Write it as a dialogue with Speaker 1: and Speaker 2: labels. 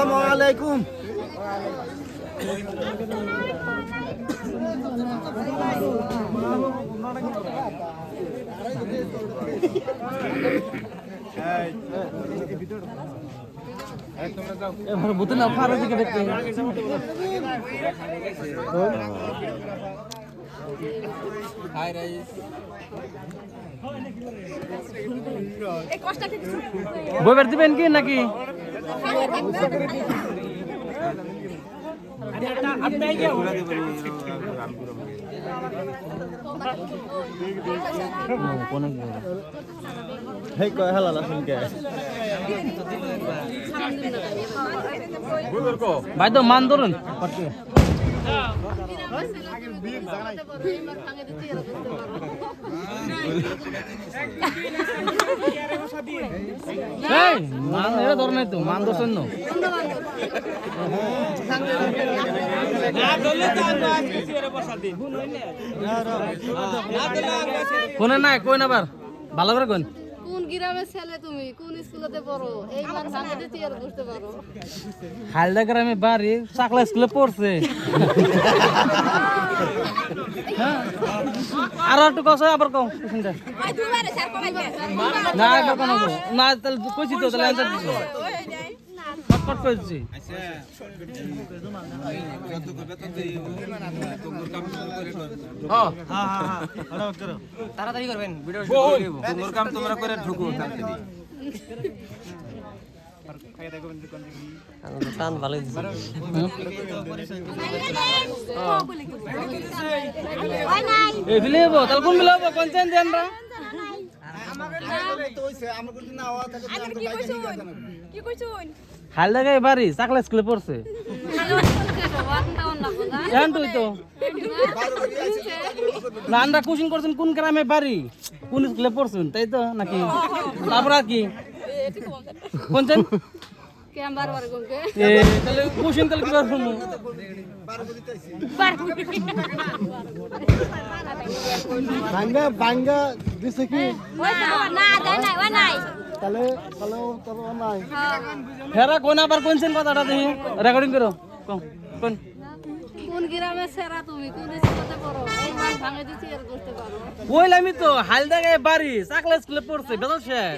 Speaker 1: আসসালামু আলাইকুম।
Speaker 2: বুঝতে না ফারো দিকে দেখতে বইবার দিবেন কি নাকি ভাই তো মান ধরুন মান এরা ধর নাই তো মান ধরছেন না কোনে নাই কই না বার ভালো করে কোন
Speaker 3: কোন গ্রামের ছেলে তুমি কোন স্কুলেতে পড়ো এই মান ভাঙাতে চেয়ার বসতে পারো
Speaker 2: হালদা গ্রামে বাড়ি চাকলা স্কুলে পড়ছে আর একটু কস আবার কম না একবার কোন না তাহলে কইছি তো তাহলে অ্যানসার দিছি ফটফট কইছি তাড়াতাড়ি করবেন ভিডিও তোমার কাম তোমরা করে ঢুকো তাড়াতাড়ি টান ভালো এই বিলেবো তাহলে কোন বিলেবো কোনছেন দেন রা হাল লাগাই বাড়ি চাকলা স্কুলে পড়ছে এখন তুই তো না আমরা কোচিং করছেন কোন গ্রামে বাড়ি কোন স্কুলে পড়ছেন তাই তো নাকি তারপর আর কি কোনছেন তাহলে কোচিং তাহলে কি করবো
Speaker 1: ভাঙ্গা ভাঙ্গা দিছে কি তাহলে নাই
Speaker 2: হেরা কোন আবার কোনছেন কথাটা দেখি রেকর্ডিং করো কোন
Speaker 3: কোন গ্রামের সেরা তুমি কোন স্কুলেতে পড়ো এই মান ভাঙাতে চেয়ার বসতে পারো
Speaker 2: কইলামই তো হালদাগায় বাড়ি চাকলা স্কুলে পড়ছে বেদল শেখ